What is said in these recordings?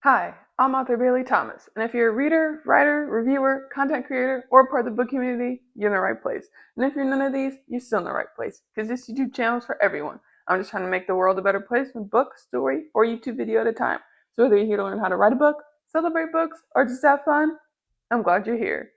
Hi, I'm author Bailey Thomas, and if you're a reader, writer, reviewer, content creator, or part of the book community, you're in the right place. And if you're none of these, you're still in the right place, because this YouTube channel is for everyone. I'm just trying to make the world a better place one book, story, or YouTube video at a time. So whether you're here to learn how to write a book, celebrate books, or just have fun, I'm glad you're here.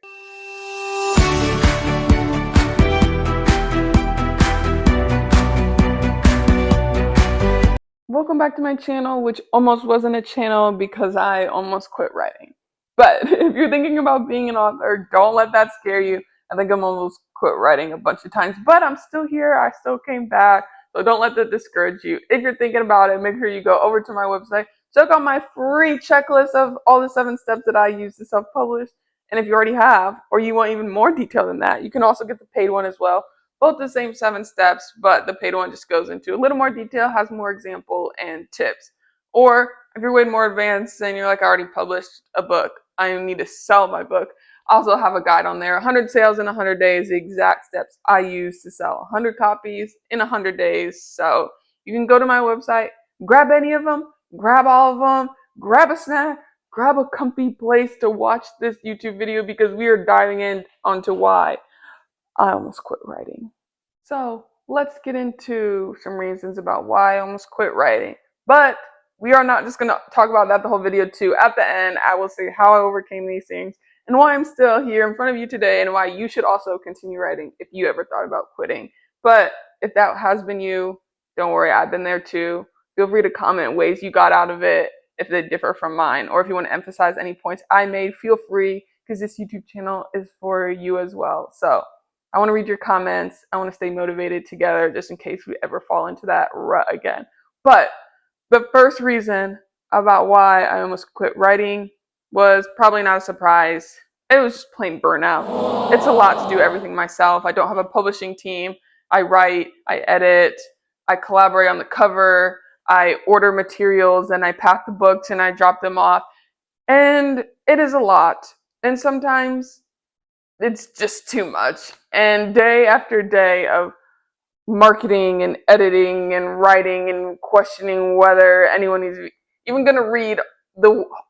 Welcome back to my channel, which almost wasn't a channel because I almost quit writing. But if you're thinking about being an author, don't let that scare you. I think I'm almost quit writing a bunch of times, but I'm still here. I still came back. So don't let that discourage you. If you're thinking about it, make sure you go over to my website, check out my free checklist of all the 7 steps that I use to self-publish. And if you already have, or you want even more detail than that, you can also get the paid one as well. Both the same 7 steps, but the paid one just goes into a little more detail, has more example and tips. Or if you're way more advanced and you're like, I already published a book, I need to sell my book, I also have a guide on there, 100 sales in 100 days, the exact steps I use to sell 100 copies in 100 days. So you can go to my website, grab any of them, grab all of them, grab a snack, grab a comfy place to watch this YouTube video, because we are diving in onto why I almost quit writing. So let's get into some reasons about why I almost quit writing. But we are not just going to talk about that the whole video too. At the end, I will say how I overcame these things and why I'm still here in front of you today, and why you should also continue writing if you ever thought about quitting. But if that has been you, don't worry, I've been there too. Feel free to comment ways you got out of it if they differ from mine, or if you want to emphasize any points I made, feel free, because this YouTube channel is for you as well. So I want to read your comments. I want to stay motivated together just in case we ever fall into that rut again. But the first reason about why I almost quit writing was probably not a surprise. It was just plain burnout. It's a lot to do everything myself. I don't have a publishing team. I write, I edit, I collaborate on the cover, I order materials, and I pack the books and I drop them off. And it is a lot. And sometimes it's just too much. And day after day of marketing and editing and writing and questioning whether anyone is even going to read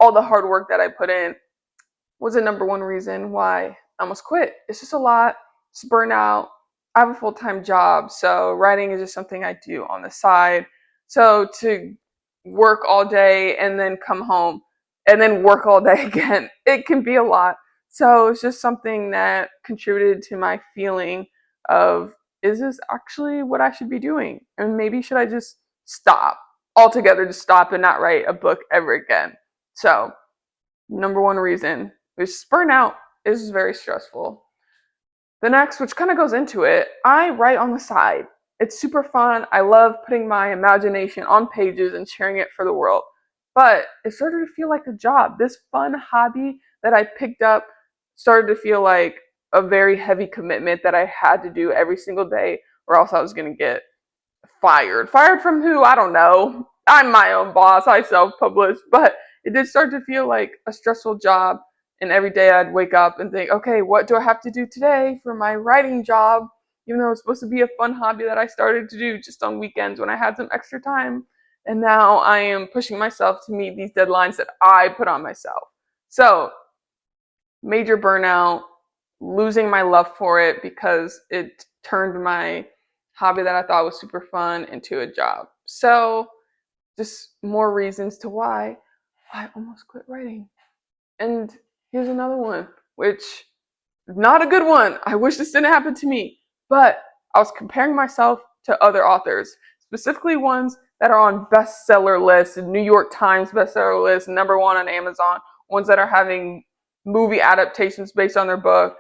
all the hard work that I put in was the number one reason why I almost quit. It's just a lot. It's burnout. I have a full-time job, so writing is just something I do on the side. So to work all day and then come home and then work all day again, it can be a lot. So it's just something that contributed to my feeling of, is this actually what I should be doing? And maybe should I just stop altogether, just stop and not write a book ever again? So number one reason, which burnout is very stressful. The next, which kind of goes into it, I write on the side. It's super fun. I love putting my imagination on pages and sharing it for the world. But it started to feel like a job. This fun hobby that I picked up started to feel like a very heavy commitment that I had to do every single day, or else I was going to get fired. Fired from who? I don't know. I'm my own boss. I self-publish. But it did start to feel like a stressful job. And every day I'd wake up and think, okay, what do I have to do today for my writing job? Even though it's supposed to be a fun hobby that I started to do just on weekends when I had some extra time. And now I am pushing myself to meet these deadlines that I put on myself. So, major burnout, losing my love for it because it turned my hobby that I thought was super fun into a job. So, just more reasons to why I almost quit writing. And here's another one, which not a good one. I wish this didn't happen to me, but I was comparing myself to other authors, specifically ones that are on bestseller lists, New York Times bestseller list, #1 on Amazon, ones that are having movie adaptations based on their book.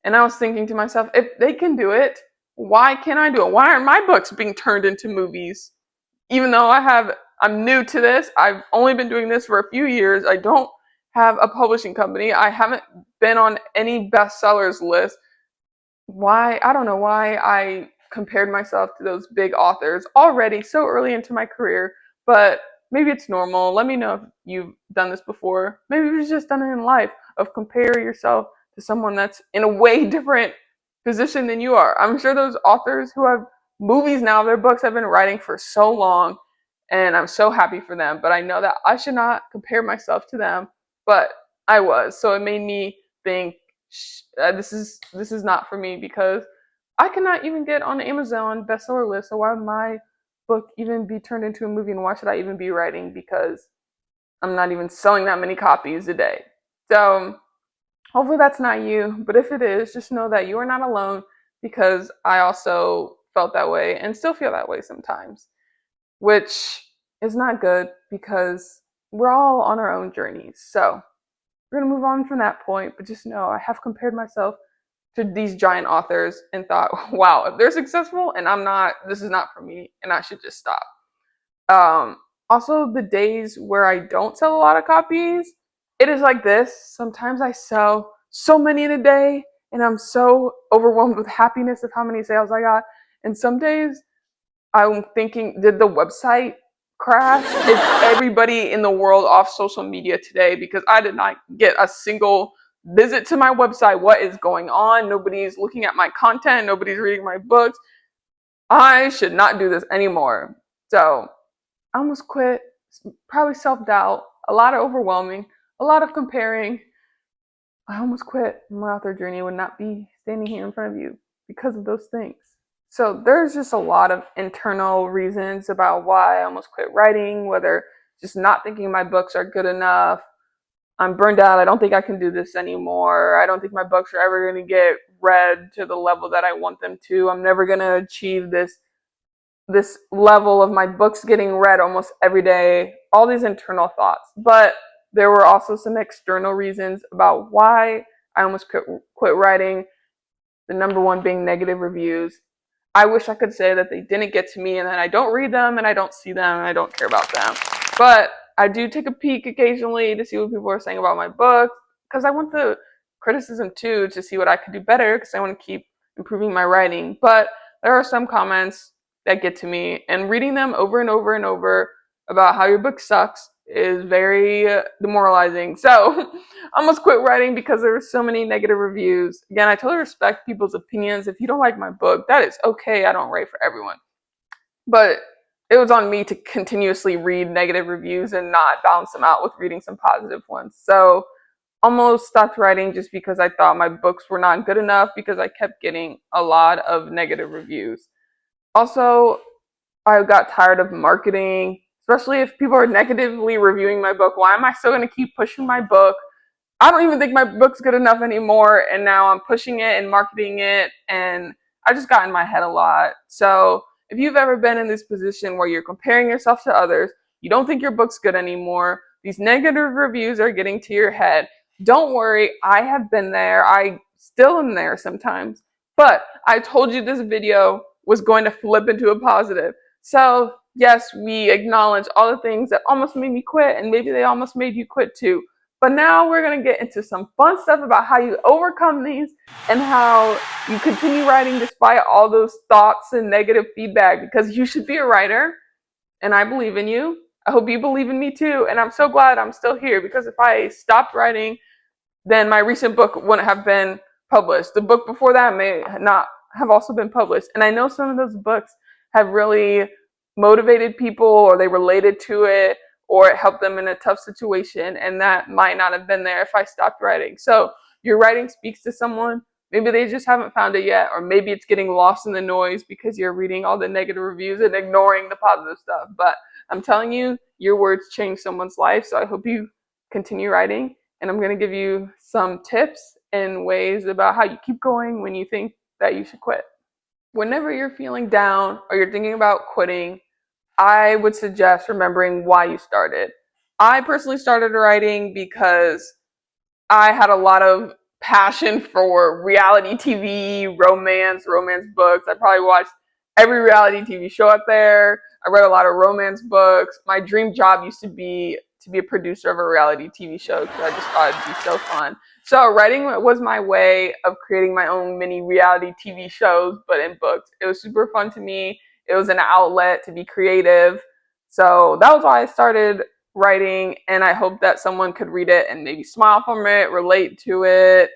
And I was thinking to myself, if they can do it, why can't I do it? Why aren't my books being turned into movies? Even though I'm new to this, I've only been doing this for a few years. I don't have a publishing company. I haven't been on any bestsellers list. Why? I don't know why I compared myself to those big authors already so early into my career, but maybe it's normal. Let me know if you've done this before. Maybe you've just done it in life, of compare yourself to someone that's in a way different position than you are. I'm sure those authors who have movies now, their books have been writing for so long, and I'm so happy for them. But I know that I should not compare myself to them, but I was. So it made me think this is not for me because I cannot even get on the Amazon bestseller list. So why would my book even be turned into a movie, and why should I even be writing? Because I'm not even selling that many copies a day. So hopefully that's not you, but if it is, just know that you are not alone because I also felt that way and still feel that way sometimes, which is not good because we're all on our own journeys. So we're going to move on from that point, but just know I have compared myself to these giant authors and thought, wow, if they're successful and I'm not, this is not for me and I should just stop. Also, the days where I don't sell a lot of copies, it is like this. Sometimes I sell so many in a day and I'm so overwhelmed with happiness of how many sales I got. And some days I'm thinking, did the website crash? Is everybody in the world off social media today? Because I did not get a single visit to my website. What is going on? Nobody's looking at my content. Nobody's reading my books. I should not do this anymore. So I almost quit. Probably self-doubt, a lot of overwhelming, a lot of comparing. I almost quit. My author journey would not be standing here in front of you because of those things. So there's just a lot of internal reasons about why I almost quit writing, whether just not thinking my books are good enough. I'm burned out. I don't think I can do this anymore. I don't think my books are ever going to get read to the level that I want them to. I'm never going to achieve this level of my books getting read almost every day. All these internal thoughts. But there were also some external reasons about why I almost quit writing. The number one being negative reviews. I wish I could say that they didn't get to me and then I don't read them and I don't see them and I don't care about them. But I do take a peek occasionally to see what people are saying about my book because I want the criticism too to see what I could do better because I want to keep improving my writing. But there are some comments that get to me, and reading them over and over and over about how your book sucks is very demoralizing. So I almost quit writing because there were so many negative reviews. Again, I totally respect people's opinions. If you don't like my book, that is okay. I don't write for everyone. But it was on me to continuously read negative reviews and not balance them out with reading some positive ones. So almost stopped writing just because I thought my books were not good enough because I kept getting a lot of negative reviews. Also, I got tired of marketing, especially if people are negatively reviewing my book. Why am I still going to keep pushing my book? I don't even think my book's good enough anymore, and now I'm pushing it and marketing it, and I just got in my head a lot. So if you've ever been in this position where you're comparing yourself to others, you don't think your book's good anymore, these negative reviews are getting to your head, don't worry, I have been there. I still am there sometimes. But I told you this video was going to flip into a positive. So yes, we acknowledge all the things that almost made me quit, and maybe they almost made you quit too. But now we're going to get into some fun stuff about how you overcome these and how you continue writing despite all those thoughts and negative feedback, because you should be a writer and I believe in you. I hope you believe in me too. And I'm so glad I'm still here, because if I stopped writing, then my recent book wouldn't have been published. The book before that may not have also been published. And I know some of those books have really motivated people, or they related to it, or it helped them in a tough situation. And that might not have been there if I stopped writing. So your writing speaks to someone. Maybe they just haven't found it yet, or maybe it's getting lost in the noise because you're reading all the negative reviews and ignoring the positive stuff. But I'm telling you, your words change someone's life. So I hope you continue writing. And I'm going to give you some tips and ways about how you keep going when you think that you should quit. Whenever you're feeling down or you're thinking about quitting, I would suggest remembering why you started. I personally started writing because I had a lot of passion for reality TV, romance books. I probably watched every reality TV show out there. I read a lot of romance books. My dream job used to be a producer of a reality TV show because I just thought it'd be so fun. So writing was my way of creating my own mini reality TV shows, but in books. It was super fun to me. It was an outlet to be creative. So that was why I started writing, and I hope that someone could read it and maybe smile from it, relate to it,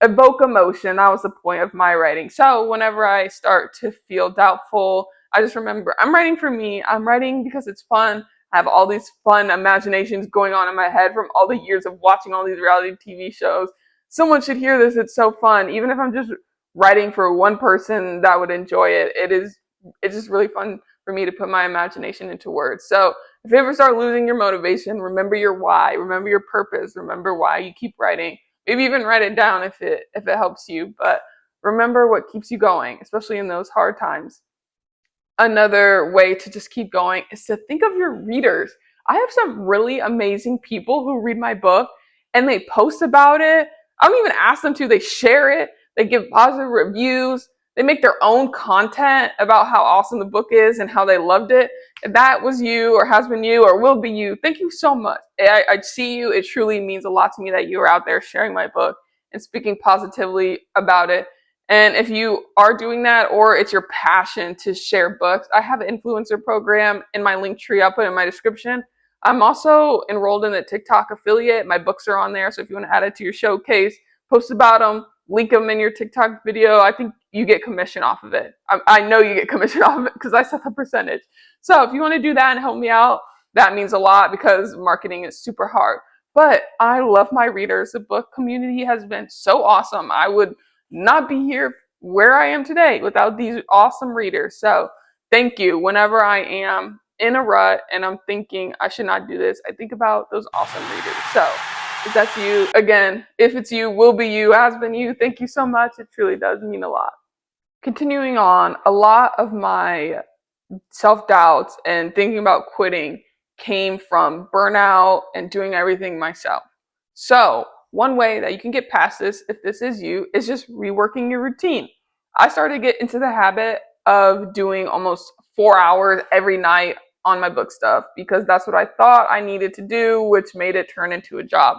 evoke emotion. That was the point of my writing. So whenever I start to feel doubtful, I just remember I'm writing for me. I'm writing because it's fun. I have all these fun imaginations going on in my head from all the years of watching all these reality TV shows. Someone should hear this. It's so fun. Even if I'm just writing for one person that would enjoy it, it's just really fun for me to put my imagination into words. So if you ever start losing your motivation, remember your why, remember your purpose, remember why you keep writing. Maybe even write it down if it helps you, but remember what keeps you going, especially in those hard times. Another way to just keep going is to think of your readers. I have some really amazing people who read my book and they post about it. I don't even ask them to, they share it, they give positive reviews, they make their own content about how awesome the book is and how they loved it. If that was you or has been you or will be you, thank you so much. I see you. It truly means a lot to me that you are out there sharing my book and speaking positively about it. And if you are doing that or it's your passion to share books, I have an influencer program in my link tree. I'll put it in my description. I'm also enrolled in the TikTok affiliate. My books are on there. So if you want to add it to your showcase, post about them, link them in your TikTok video. I think you get commission off of it. I know you get commission off of it because I set the percentage. So if you want to do that and help me out, that means a lot because marketing is super hard. But I love my readers. The book community has been so awesome. I would not be here where I am today without these awesome readers. So thank you. Whenever I am in a rut and I'm thinking I should not do this, I think about those awesome readers. So if that's you, again, if it's you, will be you, has been you, thank you so much. It truly does mean a lot. Continuing on, a lot of my self-doubts and thinking about quitting came from burnout and doing everything myself. So one way that you can get past this, if this is you, is just reworking your routine. I started to get into the habit of doing almost 4 hours every night on my book stuff because that's what I thought I needed to do, which made it turn into a job.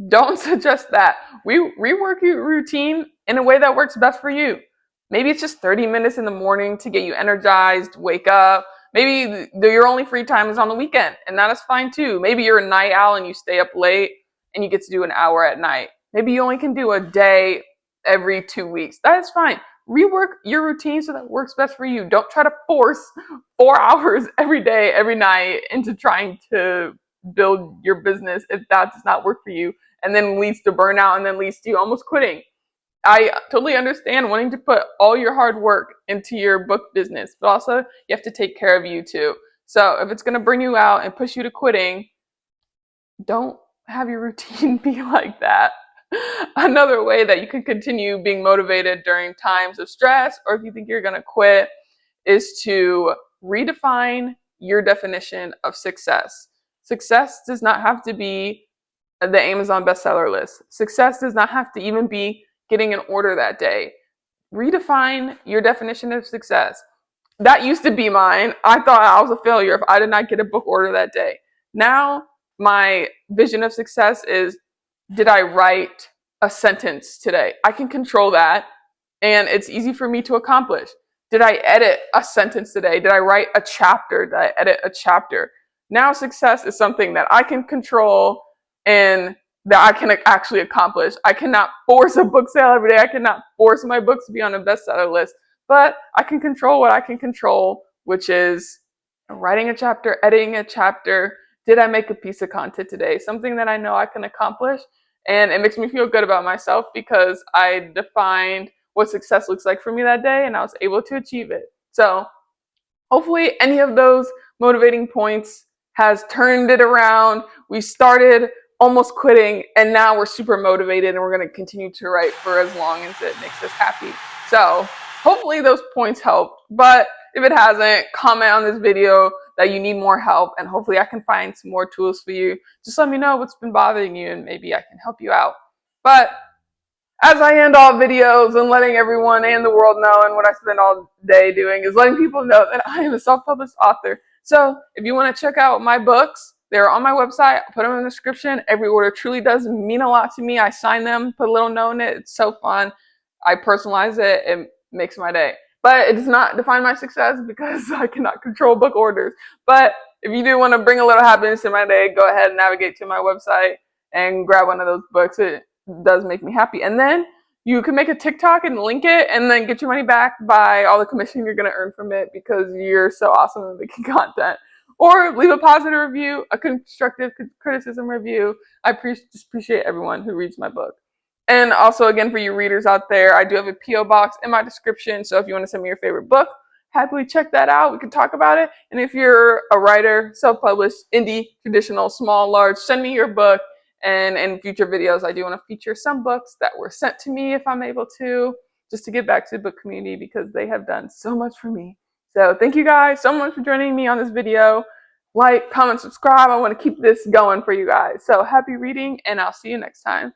Don't suggest that. We rework your routine in a way that works best for you. Maybe it's just 30 minutes in the morning to get you energized, wake up. Maybe your only free time is on the weekend, and that is fine too. Maybe you're a night owl and you stay up late and you get to do an hour at night. Maybe you only can do a day every 2 weeks. That is fine. Rework your routine so that works best for you. Don't try to force 4 hours every day, every night into trying to build your business if that does not work for you and then leads to burnout and then leads to you almost quitting. I totally understand wanting to put all your hard work into your book business, but also you have to take care of you too. So if it's going to bring you out and push you to quitting, don't have your routine be like that. Another way that you can continue being motivated during times of stress, or if you think you're going to quit, is to redefine your definition of success. Success does not have to be the Amazon bestseller list. Success does not have to even be getting an order that day. Redefine your definition of success. That used to be mine. I thought I was a failure if I did not get a book order that day. Now, my vision of success is, did I write a sentence today? I can control that, and it's easy for me to accomplish. Did I edit a sentence today? Did I write a chapter? Did I edit a chapter? Now success is something that I can control and that I can actually accomplish. I cannot force a book sale every day. I cannot force my books to be on a bestseller list, but I can control what I can control, which is writing a chapter, editing a chapter. Did I make a piece of content today? Something that I know I can accomplish. And it makes me feel good about myself because I defined what success looks like for me that day and I was able to achieve it. So hopefully any of those motivating points has turned it around. We started almost quitting and now we're super motivated and we're going to continue to write for as long as it makes us happy. So hopefully those points helped, but if it hasn't, comment on this video that you need more help and hopefully I can find some more tools for you. Just let me know what's been bothering you and maybe I can help you out. But as I end all videos and letting everyone and the world know, and what I spend all day doing is letting people know that I am a self-published author. So if you want to check out my books, they're on my website. I'll put them in the description. Every order truly does mean a lot to me. I sign them, put a little note in it. It's so fun. I personalize it. It makes my day. But it does not define my success because I cannot control book orders. But if you do want to bring a little happiness in my day, go ahead and navigate to my website and grab one of those books. It does make me happy. And then you can make a TikTok and link it and then get your money back by all the commission you're going to earn from it because you're so awesome at making content. Or leave a positive review, a constructive criticism review. I just appreciate everyone who reads my book. And also, again, for you readers out there, I do have a P.O. box in my description. So if you want to send me your favorite book, happily check that out. We can talk about it. And if you're a writer, self-published, indie, traditional, small, large, send me your book. And in future videos, I do want to feature some books that were sent to me if I'm able to, just to give back to the book community because they have done so much for me. So thank you guys so much for joining me on this video. Like, comment, subscribe. I want to keep this going for you guys. So happy reading, and I'll see you next time.